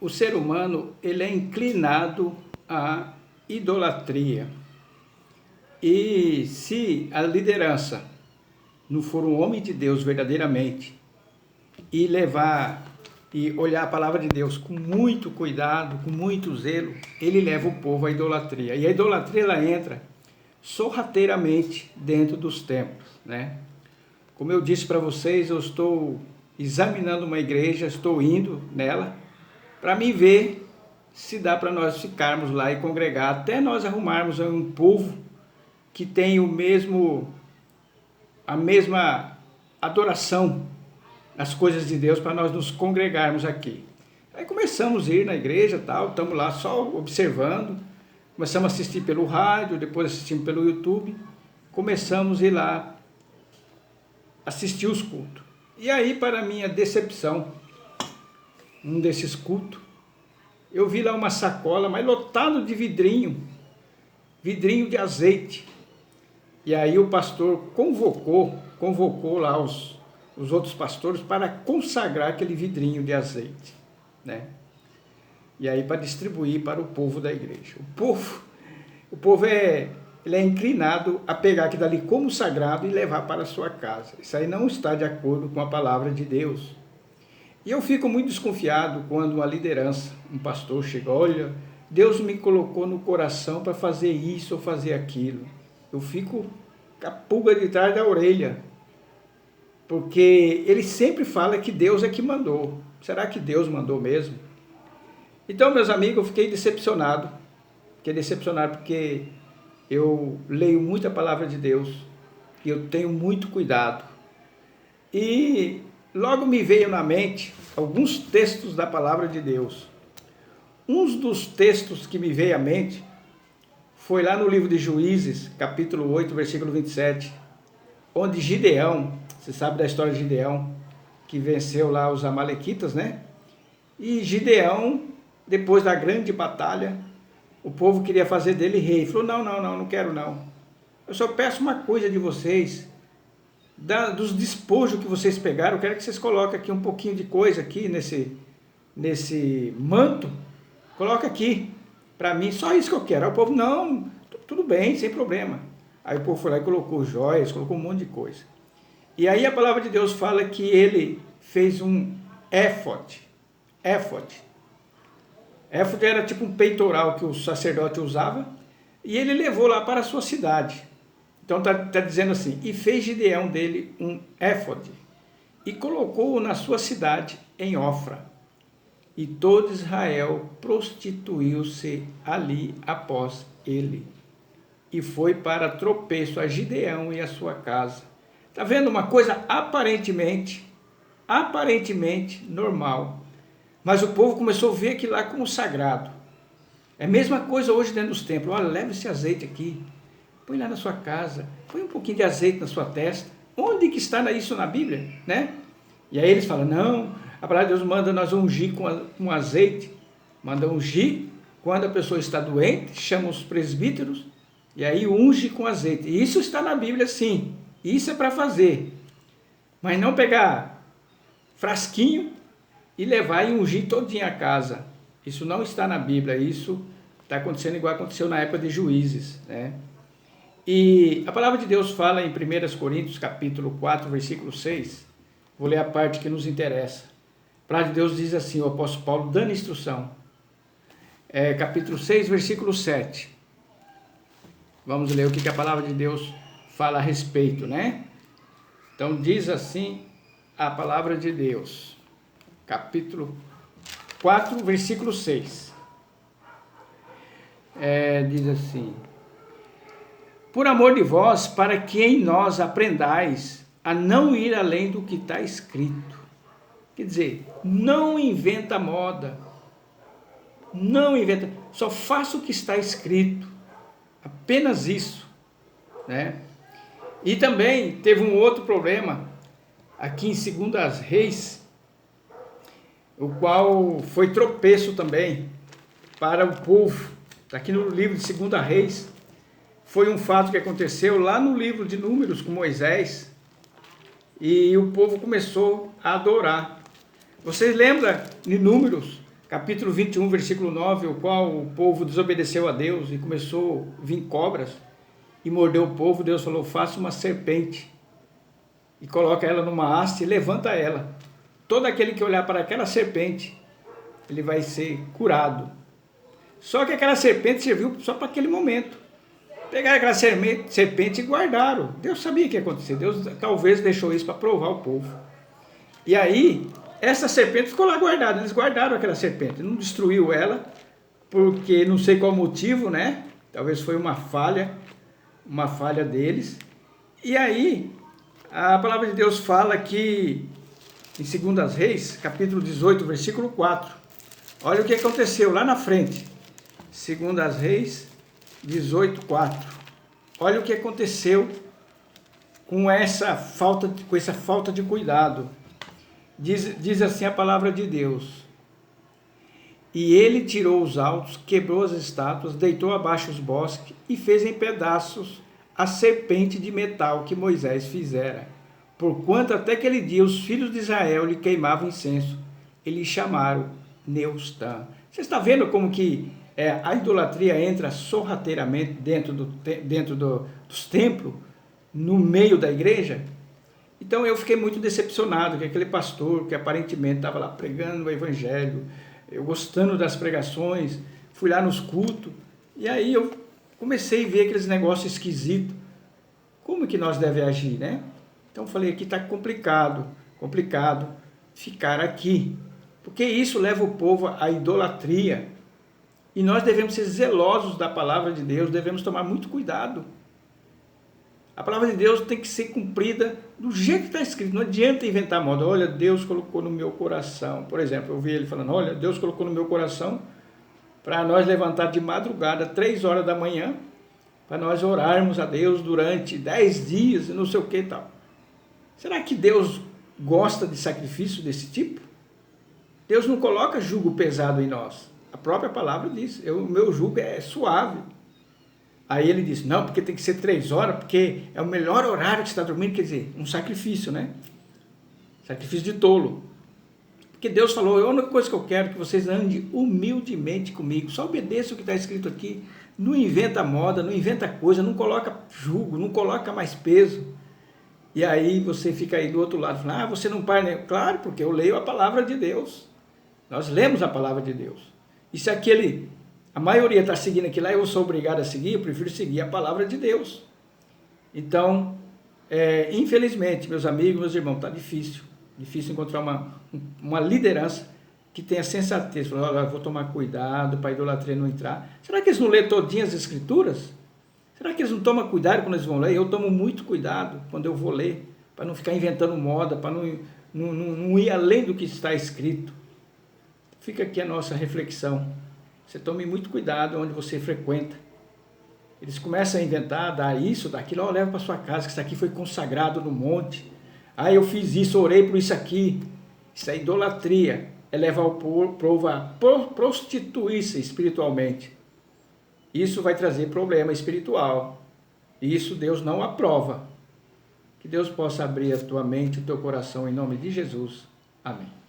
o ser humano ele é inclinado à idolatria. E se a liderança não for um homem de Deus verdadeiramente e levar e olhar a palavra de Deus com muito cuidado, com muito zelo, ele leva o povo à idolatria. E a idolatria ela entra sorrateiramente dentro dos templos, né? Como eu disse para vocês, eu estou examinando uma igreja, estou indo nela para me ver se dá para nós ficarmos lá e congregar, até nós arrumarmos um povo que tem a mesma adoração às coisas de Deus para nós nos congregarmos aqui. Aí começamos a ir na igreja, tal, estamos lá só observando, começamos a assistir pelo rádio, depois assistimos pelo YouTube, começamos a ir lá assistir os cultos. E aí, para minha decepção, um desses cultos, eu vi lá uma sacola, mas lotado de vidrinho de azeite. E aí o pastor convocou lá os outros pastores para consagrar aquele vidrinho de azeite, né? E aí para distribuir para o povo da igreja. O povo ele é inclinado a pegar aquilo ali como sagrado e levar para a sua casa. Isso aí não está de acordo com a palavra de Deus. E eu fico muito desconfiado quando uma liderança, um pastor chega, olha, Deus me colocou no coração para fazer isso ou fazer aquilo. Eu fico com a pulga de trás da orelha, porque ele sempre fala que Deus é que mandou. Será que Deus mandou mesmo? Então, meus amigos, eu fiquei decepcionado. Porque eu leio muito a palavra de Deus e eu tenho muito cuidado. E logo me veio na mente alguns textos da palavra de Deus. Um dos textos que me veio à mente foi lá no livro de Juízes, capítulo 8, versículo 27, onde Gideão, você sabe da história de Gideão, que venceu lá os amalequitas, né? E Gideão, depois da grande batalha, o povo queria fazer dele rei. Falou, não quero não. Eu só peço uma coisa de vocês, dos despojos que vocês pegaram, eu quero que vocês coloquem aqui um pouquinho de coisa aqui nesse manto, coloca aqui para mim, só isso que eu quero. Aí o povo, não, tudo bem, sem problema. Aí o povo foi lá e colocou joias, colocou um monte de coisa. E aí a palavra de Deus fala que ele fez um éfode. Éfode era tipo um peitoral que o sacerdote usava, e ele levou lá para a sua cidade. Então está dizendo assim, e fez Gideão dele um éfode, e colocou-o na sua cidade em Ofra. E todo Israel prostituiu-se ali após ele. E foi para tropeço a Gideão e a sua casa. Está vendo uma coisa aparentemente normal. Mas o povo começou a ver aquilo lá como sagrado. É a mesma coisa hoje dentro dos templos. Olha, leva esse azeite aqui, põe lá na sua casa, põe um pouquinho de azeite na sua testa. Onde que está isso na Bíblia, né? E aí eles falam, não, a palavra de Deus manda nós ungir com azeite, manda ungir quando a pessoa está doente, chama os presbíteros, e aí unge com azeite. E isso está na Bíblia, sim, isso é para fazer, mas não pegar frasquinho e levar e ungir todinha a casa. Isso não está na Bíblia, isso está acontecendo igual aconteceu na época de Juízes, né? E a palavra de Deus fala em 1 Coríntios, capítulo 4, versículo 6, vou ler a parte que nos interessa. A palavra de Deus diz assim, o apóstolo Paulo dando instrução, capítulo 6, versículo 7. Vamos ler o que a palavra de Deus fala a respeito, né? Então diz assim a palavra de Deus, capítulo 4, versículo 6. Diz assim, por amor de vós, para que em nós aprendais a não ir além do que está escrito. Quer dizer, não inventa moda, não inventa, só faça o que está escrito, apenas isso, né? E também teve um outro problema, aqui em 2 Reis, o qual foi tropeço também para o povo, aqui no livro de 2 Reis, foi um fato que aconteceu lá no livro de Números com Moisés, e o povo começou a adorar. Vocês lembram de Números, capítulo 21, versículo 9, o qual o povo desobedeceu a Deus e começou a vir cobras e mordeu o povo. Deus falou, faça uma serpente e coloca ela numa haste e levanta ela. Todo aquele que olhar para aquela serpente, ele vai ser curado. Só que aquela serpente serviu só para aquele momento. Pegaram aquela serpente e guardaram. Deus sabia o que ia acontecer. Deus talvez deixou isso para provar o povo. E aí, essa serpente ficou lá guardada. Eles guardaram aquela serpente. Não destruiu ela, porque não sei qual motivo, né? Talvez foi uma falha deles. E aí, a palavra de Deus fala que, em 2 Reis, capítulo 18, versículo 4. Olha o que aconteceu lá na frente. 2 Reis 18, 4. Olha o que aconteceu com essa falta de cuidado. Diz assim a palavra de Deus. E ele tirou os altos, quebrou as estátuas, deitou abaixo os bosques e fez em pedaços a serpente de metal que Moisés fizera. Porquanto até aquele dia os filhos de Israel lhe queimavam incenso. Eles chamaram Neustã. Você está vendo como que a idolatria entra sorrateiramente dentro dos templos, no meio da igreja? Então eu fiquei muito decepcionado que aquele pastor, que aparentemente estava lá pregando o evangelho, eu gostando das pregações, fui lá nos cultos, e aí eu comecei a ver aqueles negócios esquisitos. Como que nós devemos agir, né? Então eu falei, aqui está complicado ficar aqui, porque isso leva o povo à idolatria. E nós devemos ser zelosos da palavra de Deus, devemos tomar muito cuidado. A palavra de Deus tem que ser cumprida do jeito que está escrito. Não adianta inventar moda. Olha, Deus colocou no meu coração. Por exemplo, eu vi ele falando, olha, Deus colocou no meu coração para nós levantar de madrugada, 3 horas da manhã, para nós orarmos a Deus durante 10 dias, não sei o que e tal. Será que Deus gosta de sacrifício desse tipo? Deus não coloca jugo pesado em nós. A própria palavra diz, o meu jugo é suave. Aí ele diz, não, porque tem que ser 3 horas, porque é o melhor horário que você está dormindo, quer dizer, um sacrifício, né? Sacrifício de tolo. Porque Deus falou, a única coisa que eu quero é que vocês andem humildemente comigo, só obedeçam o que está escrito aqui, não inventa moda, não inventa coisa, não coloca jugo, não coloca mais peso. E aí você fica aí do outro lado, falando, você não para, né? Claro, porque eu leio a palavra de Deus. Nós lemos a palavra de Deus. E se a maioria está seguindo aquilo lá, eu sou obrigado a seguir, eu prefiro seguir a palavra de Deus. Então, infelizmente, meus amigos, meus irmãos, está difícil encontrar uma liderança que tenha sensatez. Falar, olha, vou tomar cuidado para a idolatria não entrar. Será que eles não lêem todinhas as escrituras? Será que eles não tomam cuidado quando eles vão ler? Eu tomo muito cuidado quando eu vou ler, para não ficar inventando moda, para não ir além do que está escrito. Fica aqui a nossa reflexão. Você tome muito cuidado onde você frequenta. Eles começam a inventar, dar isso, daquilo, leva para sua casa, que isso aqui foi consagrado no monte. Eu fiz isso, orei por isso aqui. Isso é idolatria. É levar o povo a prostituir-se espiritualmente. Isso vai trazer problema espiritual. Isso Deus não aprova. Que Deus possa abrir a tua mente, o teu coração, em nome de Jesus. Amém.